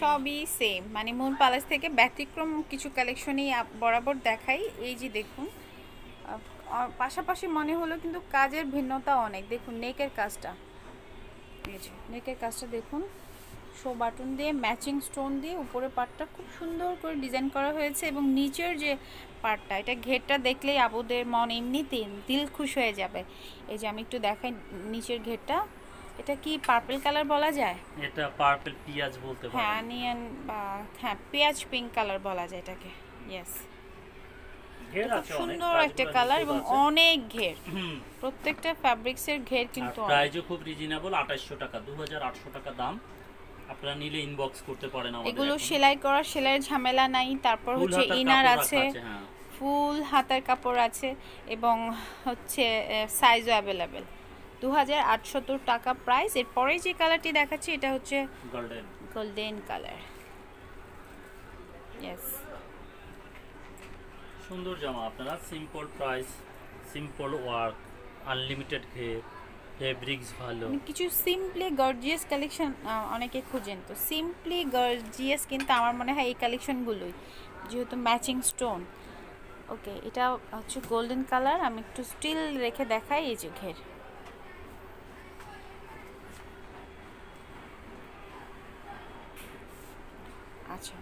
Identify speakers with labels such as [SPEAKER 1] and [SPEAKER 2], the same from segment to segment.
[SPEAKER 1] সবই সেম, মানে মূল প্যালেস থেকে ব্যতিক্রম কিছু কালেকশনই বরাবর দেখাই। এই যে দেখুন, পাশাপাশি মনে হলো কিন্তু কাজের ভিন্নতা অনেক। দেখুন নেকের কাজটা, এই যে নেকের কাজটা দেখুন, শো বাটন দিয়ে ম্যাচিং স্টোন দিয়ে উপরে পার্টটা খুব সুন্দর করে ডিজাইন করা হয়েছে, এবং নিচের যে পার্টটা, এটা ঘেরটা দেখলেই আপুদের মন এমনিতেই দিল খুশ হয়ে যাবে। এই যে আমি একটু দেখাই নিচের ঘেরটা, এটা কি পার্পল কালার বলা যায়?
[SPEAKER 2] এটা পার্পল পিয়াজ বলতে
[SPEAKER 1] হ্যাঁ
[SPEAKER 2] পারেন।
[SPEAKER 1] অনিয়ন বা হ্যাঁ পেঁয়াজ পিঙ্ক কালার বলা যায় এটাকে। ইয়েস,
[SPEAKER 2] ঘের
[SPEAKER 1] খুব
[SPEAKER 2] আছে অনেক,
[SPEAKER 1] সুন্দর একটা
[SPEAKER 2] কাজগুলো
[SPEAKER 1] কালার
[SPEAKER 2] নিখুঁত
[SPEAKER 1] এবং
[SPEAKER 2] আছে।
[SPEAKER 1] অনেক ঘের, প্রত্যেকটা ফ্যাব্রিক্সের ঘের
[SPEAKER 2] আর
[SPEAKER 1] কিন্তু অনেক।
[SPEAKER 2] প্রাইসও খুব রিজনেবল, 2800 টাকা, 2800 টাকা দাম। আপনারা নিলে ইনবক্স করতে পারেন আমাদের।
[SPEAKER 1] এগুলো
[SPEAKER 2] এখন
[SPEAKER 1] সেলাই করা, সেলাইয়ের ঝামেলা নাই। তারপর
[SPEAKER 2] ফুল
[SPEAKER 1] হচ্ছে
[SPEAKER 2] হাতার
[SPEAKER 1] ইনার
[SPEAKER 2] কাপড় রাখা
[SPEAKER 1] আছে,
[SPEAKER 2] আছে, হ্যাঁ।
[SPEAKER 1] ফুল হাতার কাপড় আছে, এবং হচ্ছে সাইজও অ্যাভেলেবেল। 2870 টাকা প্রাইস। এরপরে যে কালারটি দেখাচ্ছি এটা হচ্ছে
[SPEAKER 2] গোল্ডেন।
[SPEAKER 1] Golden colour. ইয়েস,
[SPEAKER 2] সুন্দর জামা, আপনারা simple price, simple work, unlimited ঘের, ফেব্রিক্স ভালো।
[SPEAKER 1] কিছু সিম্পলি গর্জিয়াস কালেকশন অনেকে খুঁজেন, তো সিম্পলি গর্জিয়াস কিন্তু আমার মনে হয় এই কালেকশনগুলোই, যেহেতু ম্যাচিং স্টোন। ওকে, এটা হচ্ছে গোল্ডেন কালার, আমি একটু স্টিল রেখে দেখাই। এই যে ঘের, আচ্ছা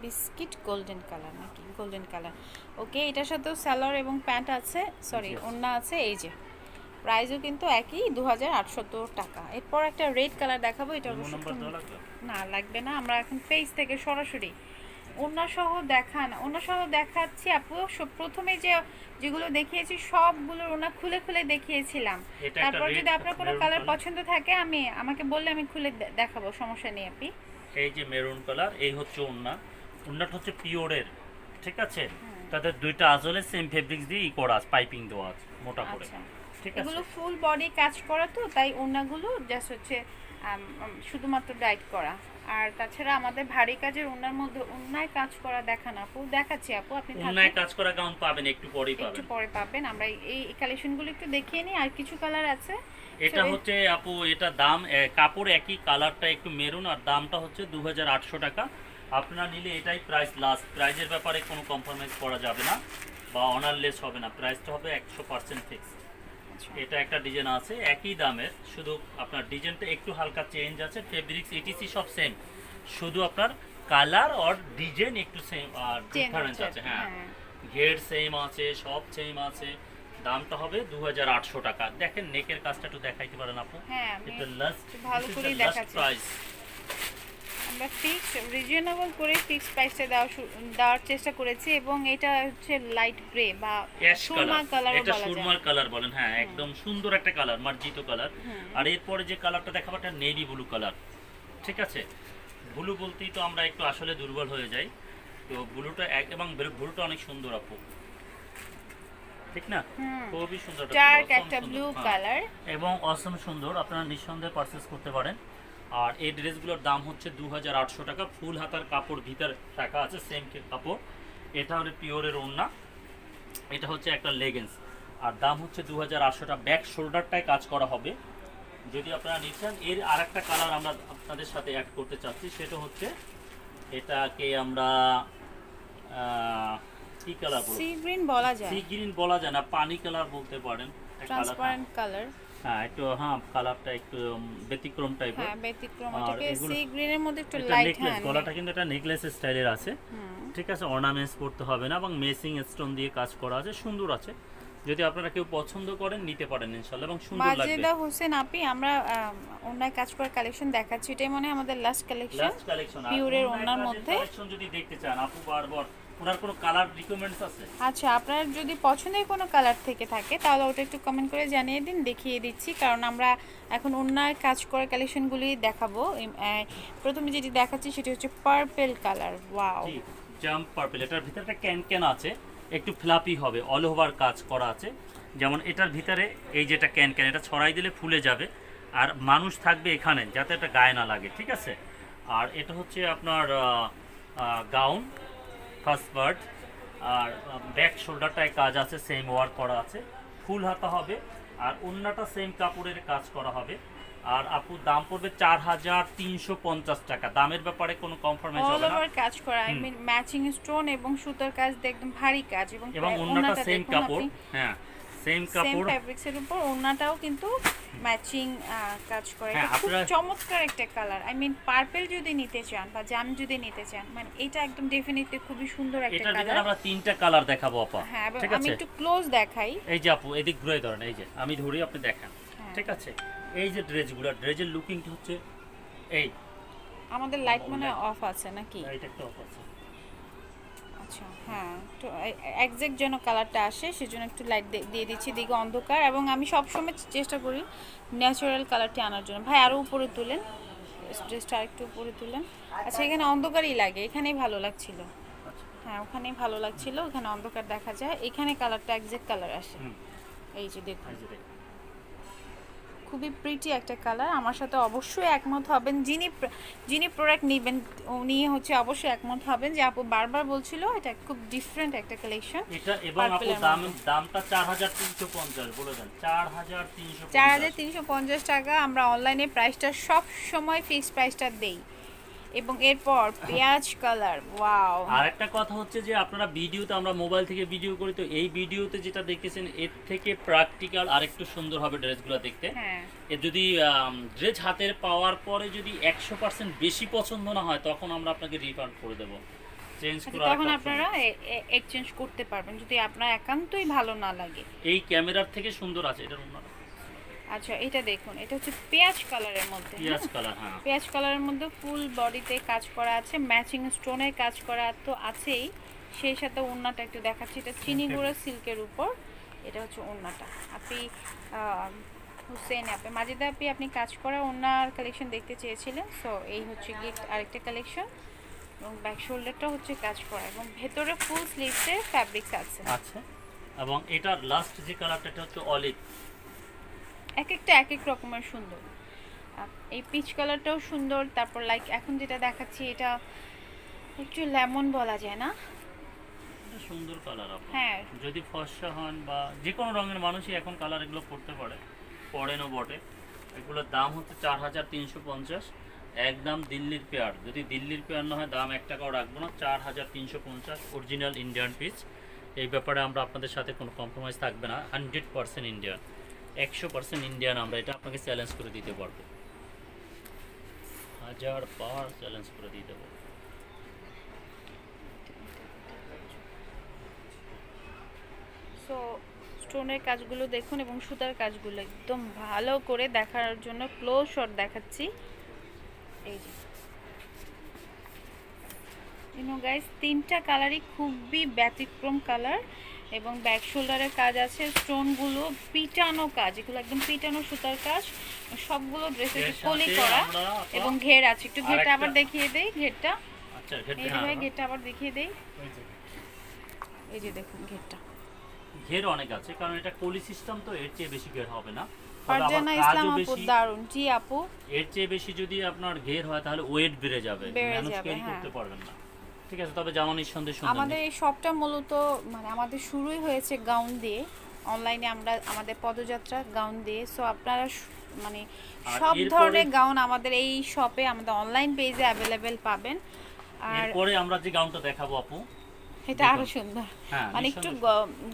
[SPEAKER 1] বিস্কিট গোল্ডেন কালার নাকি গোল্ডেন কালার। ওকে, এটার সাথেও স্যালোয়ার এবং প্যান্ট আছে, সরি ওড়না আছে। এই যে প্রাইসও কিন্তু একই, 2800 টাকা। এরপর একটা রেড কালার দেখাবো, এটা অবশ্য না লাগবে না, আমরা এখন পেজ থেকে সরাসরি ওড়না সহ দেখান, ওড়না সহ দেখাচ্ছি আপু। প্রথমে যেগুলো দেখিয়েছি সবগুলোর ওড়না খুলে খুলে দেখিয়েছিলাম। তারপর যদি আপনার কোনো কালার পছন্দ থাকে আমাকে বললে আমি খুলে দেখাবো, সমস্যা নেই আপনি।
[SPEAKER 2] এই যে মেরুন কালার, এই হচ্ছে ওড়না, ওড়নাটা হচ্ছে পিওরের, ঠিক আছে। তাদের দুইটা আঁচলে সেম ফেব্রিক্স দিয়ে করা আছে, পাইপিং দেওয়া আছে মোটা করে,
[SPEAKER 1] আচ্ছা,
[SPEAKER 2] ঠিক আছে।
[SPEAKER 1] এগুলো ফুল বডি কাজ করা, তো তাই ওড়নাগুলো জাস্ট হচ্ছে শুধুমাত্র ডাইট করা। আর তাছাড়া আমাদের ভারী কাজের ওড়নার মধ্যে ওড়নায় কাজ করা দেখান আপু, দেখাচ্ছি আপু, আপনি
[SPEAKER 2] ওড়নায় কাজ করা গাউন পাবেন, একটু পরেই পাবেন,
[SPEAKER 1] একটু পরে পাবেন। আমরা এই কালেকশনগুলো একটু দেখিয়ে নিই, আর কিছু কালার আছে।
[SPEAKER 2] এটা হচ্ছে আপু, এটা দাম কাপড় একই, কালারটা একটু মেরুন, আর দামটা হচ্ছে 2800 টাকা। আপনারা নিলে এটাই প্রাইস লাস্ট, প্রাইজের ব্যাপারে কোনো কম্প্রোমাইজ করা যাবে না বা অনারলেস হবে না, প্রাইসটা হবে 100% ফিক্স। এটা একটা ডিজাইন আছে একই দামের, শুধু আপনার ডিজাইনটা একটু হালকা চেঞ্জ আছে, ফেব্রিক্স ইটিসি সব সেম, শুধু আপনার কালার আর ডিজাইন একটু সেম আর ডিফারেন্স আছে, হ্যাঁ। ঘের সেম আছে, সব সেম আছে। দামটা হবে 2800 টাকা। দেখেন নেকের কাজটা একটু দেখাইতে পারেন আপু।
[SPEAKER 1] হ্যাঁ,
[SPEAKER 2] এটা লাস্ট,
[SPEAKER 1] ভালো করে দেখাচ্ছি।
[SPEAKER 2] প্রাইস
[SPEAKER 1] আমরা ফিক্স রিজনেবল করে ফিক্স প্রাইসটা দেওয়ার চেষ্টা করেছি, এবং এটা হচ্ছে লাইট গ্রে বা সুরমা কালার,
[SPEAKER 2] এটা সুরমা কালার বলেন, হ্যাঁ একদম সুন্দর একটা কালার, মার্জিত কালার। আর এরপরে যে কালারটা দেখাবো এটা নেভি ব্লু কালার, ঠিক আছে। ব্লু বলতেই তো আমরা একটু আসলে দুর্বল হয়ে যাই, তো ব্লুটা এবং ব্লুটা অনেক সুন্দর আপু, ঠিক না? খুবই সুন্দর
[SPEAKER 1] একটা ব্লু কালার
[SPEAKER 2] এবং অসম সুন্দর, আপনারা নিঃসন্দেহে পারচেস করতে পারেন। আর এই ড্রেসগুলোর দাম হচ্ছে 2800 টাকা। ফুল হাতার কাপড় ভিতর টাকা আছে, সেম কাপড়। এটা হলো পিওরের ওড়না, এটা হচ্ছে একটা লেগিংস, আর দাম হচ্ছে 2800 টাকা। ব্যাক শোল্ডারটায় কাজ করা হবে। যদি আপনারা নিচ্ছেন, এর আর একটা কালার আমরা আপনাদের সাথে অ্যাড করতে চাচ্ছি, সেটা হচ্ছে এটাকে আমরা কি কালার বলবো,
[SPEAKER 1] সি গ্রিন বলা যায়,
[SPEAKER 2] সি গ্রিন বলা যায় না, পানি কালার বলতে পারেন,
[SPEAKER 1] ট্রান্সপারেন্ট কালার।
[SPEAKER 2] হ্যাঁ একটু, হ্যাঁ কালারটা একটু ব্যতিক্রম টাইপের,
[SPEAKER 1] হ্যাঁ ব্যতিক্রম, এটাকে সি গ্রিনের মধ্যে একটু লাইট, হ্যাঁ
[SPEAKER 2] গলাটা কিন্তু এটা নেকলেস স্টাইলের আছে, ঠিক আছে। অর্নামেন্টস করতে হবে না, এবং মেসিং স্টোন দিয়ে কাজ করা আছে, সুন্দর আছে। যদি আপনারা কেউ পছন্দ করেন নিতে পারেন ইনশাআল্লাহ, এবং সুন্দর লাগবে।
[SPEAKER 1] মাজেদা হোসেন আপি, আমরা ওনার কাজ করার কালেকশন দেখাচ্ছি, এটাই মনে হয় আমাদের লাস্ট কালেকশন পিওরের ওনার মধ্যে।
[SPEAKER 2] কালেকশন যদি দেখতে চান আপু, বারবার ওনার কোনো কালার রিকমেন্ডস আছে?
[SPEAKER 1] আচ্ছা, আপনার যদি পছন্দের কোনো কালার থেকে থাকে তাহলে ওটা একটু কমেন্ট করে জানিয়ে দিন, দেখিয়ে দিচ্ছি। কারণ আমরা এখন ওনার কাজ করার কালেকশনগুলি দেখাবো। প্রথমে যেটি দেখাচ্ছি সেটি হচ্ছে purple colour. Wow,
[SPEAKER 2] jump purple, এটার ভিতরে একটা ক্যান আছে, একটু ফ্লাপি হবে, অল ওভার কাজ করা আছে। যেমন এটার ভিতরে এই যেটা ক্যান, এটা ছড়াই দিলে ফুলে যাবে, আর মানুষ থাকবে এখানে যাতে এটা গায়ে না লাগে, ঠিক আছে। আর এটা হচ্ছে আপনার গাউন ফার্স্ট পার্ট, আর ব্যাক শোল্ডারটায় কাজ আছে, সেম ওয়ার্ক করা আছে, ফুল হাতা হবে, আর ওড়নাটা সেম কাপড়ের কাজ করা হবে। আর আপু দাম পড়বে 4350 টাকা। দামের ব্যাপারে কোনো কম্প্রোমাইজ
[SPEAKER 1] অল
[SPEAKER 2] হবে না।
[SPEAKER 1] ওভার কাজ করা, আই মিন ম্যাচিং স্টোন এবং সুতার কাজ দিয়ে একদম ভারী কাজ, এবং
[SPEAKER 2] ওন্নাটা
[SPEAKER 1] ওন্নাটা
[SPEAKER 2] সেম
[SPEAKER 1] দেখুন
[SPEAKER 2] কাপড়,
[SPEAKER 1] আপনি,
[SPEAKER 2] হ্যাঁ সেম
[SPEAKER 1] সেম
[SPEAKER 2] কাপড়।
[SPEAKER 1] ফ্যাব্রিক্সের উপর ওন্নাটাও কিন্তু ম্যাচিং কাজ করে।
[SPEAKER 2] হ্যাঁ,
[SPEAKER 1] এটা খুব
[SPEAKER 2] আপনারা-
[SPEAKER 1] চমৎকার একটা কালার, আই মিন পার্পল যদি নিতে চান বা জাম যদি নিতে চান, মানে এটা একদম ডেফিনেটলি খুবই সুন্দর একটা
[SPEAKER 2] এটার ভিতরে
[SPEAKER 1] কালার।
[SPEAKER 2] আমরা 3টা কালার দেখাবো আপা।
[SPEAKER 1] হ্যাঁ, এবং
[SPEAKER 2] ঠিক
[SPEAKER 1] আমি
[SPEAKER 2] আছে,
[SPEAKER 1] একটু ক্লোজ দেখাই।
[SPEAKER 2] এই যে আপু এদিক ঘুরে ধরেন, এই যে আমি ধরি আপনি দেখেন।
[SPEAKER 1] হ্যাঁ।
[SPEAKER 2] ঠিক আছে, এই যে ড্রেসগুলো, ড্রেসের লুকিংটা হচ্ছে এই,
[SPEAKER 1] আমাদের লাইট মানে অফ আছে নাকি?
[SPEAKER 2] এটা একটা অফ আছে।
[SPEAKER 1] আচ্ছা, হ্যাঁ, তো এক্সাক্ট যেন কালারটা আসে সেজন্য একটু লাইট দিয়ে দিচ্ছি, দিকে অন্ধকার, এবং আমি সবসময় চেষ্টা করি ন্যাচারাল কালারটি আনার জন্য। ভাই আরও উপরে তুলেন, ড্রেসটা আরেকটু উপরে তুলেন। আচ্ছা, এখানে অন্ধকারই লাগে, এখানেই ভালো লাগছিল। হ্যাঁ, ওখানেই ভালো লাগছিল, ওখানে অন্ধকার দেখা যায়, এখানে কালারটা এক্সাক্ট কালার আসে। এই যে দেখুন,
[SPEAKER 2] এই যে দেখুন।
[SPEAKER 1] খুবই প্রিটি একটা কালার। আমার সাথে অবশ্যই একমত হবেন, যিনি প্রোডাক্ট নেবেন উনি হচ্ছে অবশ্যই একমত হবেন যে আপু বারবার বলছিল এটা খুব ডিফারেন্ট একটা কালেকশন।
[SPEAKER 2] এটা এবং আপু দামটা 4350 বলে দেন, 4350।
[SPEAKER 1] 4350 টাকা। আমরা অনলাইনে প্রাইসটা সব সময় ফিক্সড প্রাইসটা দেই। এবং এরপর পেঁয়াজ কালার, ওয়াও।
[SPEAKER 2] আর একটা কথা হচ্ছে যে আপনারা ভিডিওতে, আমরা মোবাইল থেকে ভিডিও করি, তো এই ভিডিওতে যেটা দেখতেছেন এর থেকে প্র্যাকটিক্যাল আরেকটু সুন্দর হবে ড্রেসগুলো দেখতে।
[SPEAKER 1] হ্যাঁ,
[SPEAKER 2] এর যদি ড্রেস হাতের পাওয়ার পরে যদি 100% বেশি পছন্দ না হয়, তখন আমরা আপনাকে রিফান্ড করে দেব, চেঞ্জ করে
[SPEAKER 1] তখন আপনারা এক্সচেঞ্জ করতে পারবেন যদি আপনার একান্তই ভালো না লাগে।
[SPEAKER 2] এই ক্যামেরার থেকে সুন্দর আছে এটার অন্য।
[SPEAKER 1] আচ্ছা, এটা দেখুন, এটা হচ্ছে পেঁয়াজ কালারের মধ্যে,
[SPEAKER 2] পেঁয়াজ কালার, হ্যাঁ
[SPEAKER 1] পেঁয়াজ কালারের মধ্যে ফুল বডিতে কাজ করা আছে, ম্যাচিং স্টোনের কাজ করা তো আছেই, সেই সাথে ওড়নাটা একটু দেখাচ্ছি। এটা চিনি গুঁড়ো সিল্কের উপর, এটা হচ্ছে ওড়নাটা। আপনি হুসেন আপনি মাজিদা আপনি কাজ করা ওড়নার কালেকশন দেখতে চেয়েছিলেন, সো এই হচ্ছে গিফট আরেকটা কালেকশন। এবং ব্যাক শোল্ডারটা হচ্ছে কাজ করা, এবং ভেতরে ফুল স্লিভসের ফ্যাব্রিক্স আছে।
[SPEAKER 2] আচ্ছা, এবং এটার লাস্ট যে কালারটা এটা হচ্ছে অলিভ।
[SPEAKER 1] এক একটা এক এক রকমের সুন্দর। এই পিচ কালারটাও সুন্দর। তারপর লাইক এখন যেটা দেখাচ্ছি এটা একটু লেমন বলা যায় না,
[SPEAKER 2] এটা সুন্দর কালার আপু।
[SPEAKER 1] হ্যাঁ,
[SPEAKER 2] যদি ফর্সা হন বা যে কোনো রঙের মানুষই এখন কালার এগুলো পড়তে পারে, পড়েনও বটে। এগুলোর দাম হচ্ছে 4350, একদম দিল্লির পেয়ার। যদি দিল্লির পেয়ার না হয় দাম 1 টাকাও রাখবো না, 4350 অরিজিনাল ইন্ডিয়ান পিস। এই ব্যাপারে আমরা আপনাদের সাথে কোনো কম্প্রোমাইজ থাকবে না, 100% ইন্ডিয়ান, 100% ইন্ডিয়ান। আমরা এটা আপনাকে চ্যালেঞ্জ করে দিতে পারবো, 1000 বার চ্যালেঞ্জ করে দিতে পারবো।
[SPEAKER 1] সো স্টোনের কাজগুলো দেখুন এবং সুতার কাজগুলো একদম ভালো করে দেখার জন্য ক্লোজ শট দেখাচ্ছি। এই যে গাইস, তিনটা কালারই খুবই ব্যতিক্রম কালার, এবং ব্যাক শোল্ডারের কাজ আছে, স্টোনগুলো পিটানো কাজ, এগুলো একদম পিটানো সুতার কাজ, সবগুলো ড্রেসের কলি করা, এবং ঘের আছে। একটু ঘেরটা আবার দেখিয়ে দেই, ঘেরটা।
[SPEAKER 2] আচ্ছা,
[SPEAKER 1] এই যে ভাই ঘেরটা আবার দেখিয়ে দেই, এই যে দেখুন ঘেরটা।
[SPEAKER 2] ঘের অনেক আছে কারণ এটা কলি সিস্টেম, তো এর চেয়ে বেশি ঘের হবে না।
[SPEAKER 1] ফারজানা ইসলাম আপু, দারুন। জি আপু,
[SPEAKER 2] এর চেয়ে বেশি যদি আপনার ঘের হয় তাহলে ওয়েট বেড়ে যাবে, মানুষ ক্যারি করতে পারবেন না। ঠিক আছে, তবে জামা নিঃসন্দেহে সুন্দর।
[SPEAKER 1] আমাদের এই শপটা মূলত মানে আমাদের শুরুই হয়েছে গাউন দিয়ে, অনলাইনে আমরা আমাদের পদযাত্রা গাউন দিয়ে। সো আপনারা মানে সব ধরনের গাউন আমাদের এই শপে, আমাদের অনলাইন পেজে অ্যাভেলেবেল পাবেন। আর
[SPEAKER 2] এরপরে আমরা যে গাউনটা দেখাবো আপু,
[SPEAKER 1] এটা আরো সুন্দর, মানে একটু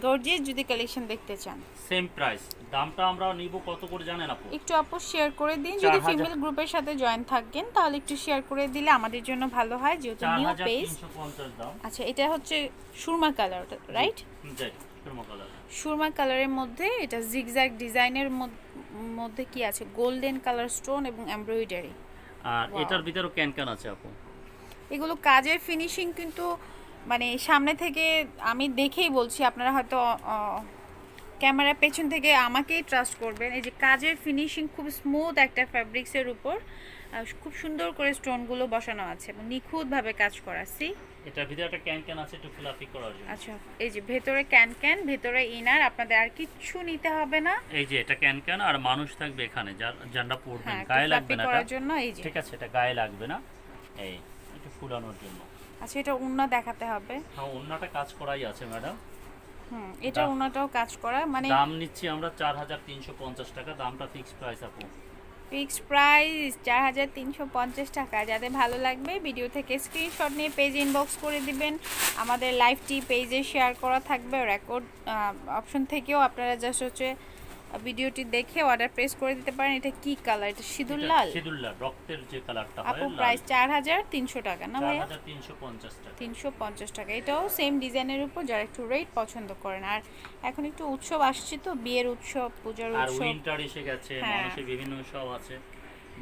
[SPEAKER 1] গর্জিয়াস যদি কালেকশন দেখতে চান।
[SPEAKER 2] সেম প্রাইস, দামটা আমরা নিব কত করে জানেন আপু?
[SPEAKER 1] একটু আপু শেয়ার করে দিন, যদি ফিমেল গ্রুপের সাথে জয়েন থাকেন তাহলে একটু শেয়ার করে দিলে আমাদের জন্য ভালো হয়, যেহেতু নিউ পেজ।
[SPEAKER 2] 4350 দাম।
[SPEAKER 1] আচ্ছা, এটা হচ্ছে সুরমা কালার, রাইট?
[SPEAKER 2] জি, সুরমা কালার।
[SPEAKER 1] সুরমা কালারের মধ্যে এটা জিগজ্যাগ ডিজাইনের মধ্যে কি আছে, গোল্ডেন কালার স্টোন এবং এমব্রয়ডারি।
[SPEAKER 2] আর এটার ভিতরে ক্যান আছে আপু।
[SPEAKER 1] এগুলো কাজের ফিনিশিং কিন্তু মানে সামনে থেকে আমি দেখেই বলছি, আপনারা হয়তো ক্যামেরার পেছন থেকে আমাকেই ট্রাস্ট করবেন। এই যে কাজের ফিনিশিং খুব স্মুথ একটা ফ্যাব্রিক্সের উপর খুব সুন্দর করে স্টোনগুলো বসানো আছে এবং নিখুঁতভাবে কাজ করা। সি
[SPEAKER 2] এটার ভিতরে একটা ক্যান আছে একটু ফ্লাফি করার জন্য।
[SPEAKER 1] আচ্ছা, এই যে ভেতরে ক্যান, ভেতরে ইনার, আপনাদের আর কিছু নিতে হবে না।
[SPEAKER 2] এই যে এটা ক্যান আর মানুষ থাকবে এখানে, যারা পড়বেন, গায়ে লাগবে না
[SPEAKER 1] করার জন্য। এই যে
[SPEAKER 2] ঠিক আছে, এটা গায়ে লাগবে না, এই একটু ফুলানোর জন্য।
[SPEAKER 1] আচ্ছা, এটা ওড়না দেখাতে হবে।
[SPEAKER 2] হ্যাঁ, ওড়নাটা কাজ করাই আছে ম্যাডাম।
[SPEAKER 1] এটা ওড়নাটাও কাজ করা, মানে
[SPEAKER 2] দাম নিচ্ছি আমরা 4350 টাকা, দামটা ফিক্সড প্রাইস আপু।
[SPEAKER 1] ফিক্সড প্রাইস 4350 টাকা। যাদের ভালো লাগবে ভিডিও থেকে স্ক্রিনশট নিয়ে পেজে ইনবক্স করে দিবেন। আমাদের লাইভটি পেজে শেয়ার করা থাকবে, রেকর্ড অপশন থেকেও আপনারা জাস্ট হচ্ছে ভিডিওটি দেখে অর্ডার প্রেস করে দিতে পারেন। এটা কি কালার? এটা সিঁদুর লাল।
[SPEAKER 2] সিঁদুর লাল, রক্তের যে কালারটা হয়।
[SPEAKER 1] আপু প্রাইস 4300 টাকা না ভাইয়া?
[SPEAKER 2] 4350 টাকা।
[SPEAKER 1] 350 টাকা। এটাও সেম ডিজাইনের উপর, যারা একটু রেট পছন্দ করেন। আর এখন একটু উৎসব আসছে তো, বিয়ের উৎসব, পূজার
[SPEAKER 2] আর
[SPEAKER 1] উৎসব,
[SPEAKER 2] উইন্টার এসে গেছে,
[SPEAKER 1] হ্যাঁ।
[SPEAKER 2] মানুষের বিভিন্ন উৎসব আছে,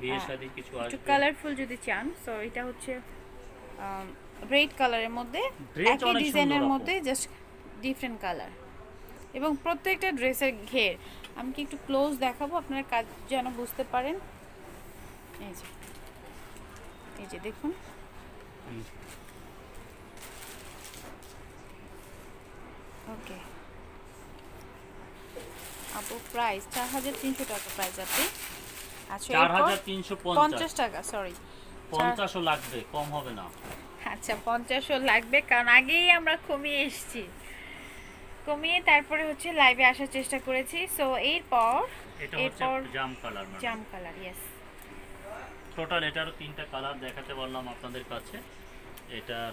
[SPEAKER 2] বিয়ে শাদী কিছু
[SPEAKER 1] একটু
[SPEAKER 2] আসবে।
[SPEAKER 1] কালারফুল যদি চান, সো এটা হচ্ছে রেড কালারের মধ্যে,
[SPEAKER 2] Dress
[SPEAKER 1] একই
[SPEAKER 2] অনেক
[SPEAKER 1] ডিজাইনের
[SPEAKER 2] সুন্দর আপু।
[SPEAKER 1] মধ্যে জাস্ট ডিফারেন্ট কালার, এবং প্রত্যেকটা ড্রেসের ঘের আমি কি একটু ক্লোজ দেখাবো আপনারা কাজ যেন বুঝতে পারেন। এই যে, এই যে দেখুন,
[SPEAKER 2] হুম।
[SPEAKER 1] ওকে আপু প্রাইস 4300 টাকা প্রাইস আপনি। আচ্ছা, এরপর
[SPEAKER 2] 4350।
[SPEAKER 1] 50 টাকা, সরি
[SPEAKER 2] 50ও লাগবে, কম হবে না।
[SPEAKER 1] আচ্ছা 50ও লাগবে, কারণ আগেই আমরা কমিয়ে এসেছি, কমিয়ে তারপরে হচ্ছে লাইভে আসার চেষ্টা করেছি। সো এরপর
[SPEAKER 2] এটা হচ্ছে জাম কালার,
[SPEAKER 1] জাম কালার, ইয়েস।
[SPEAKER 2] টোটাল এটারও 3টা কালার দেখাতে বললাম আপনাদের কাছে। এটার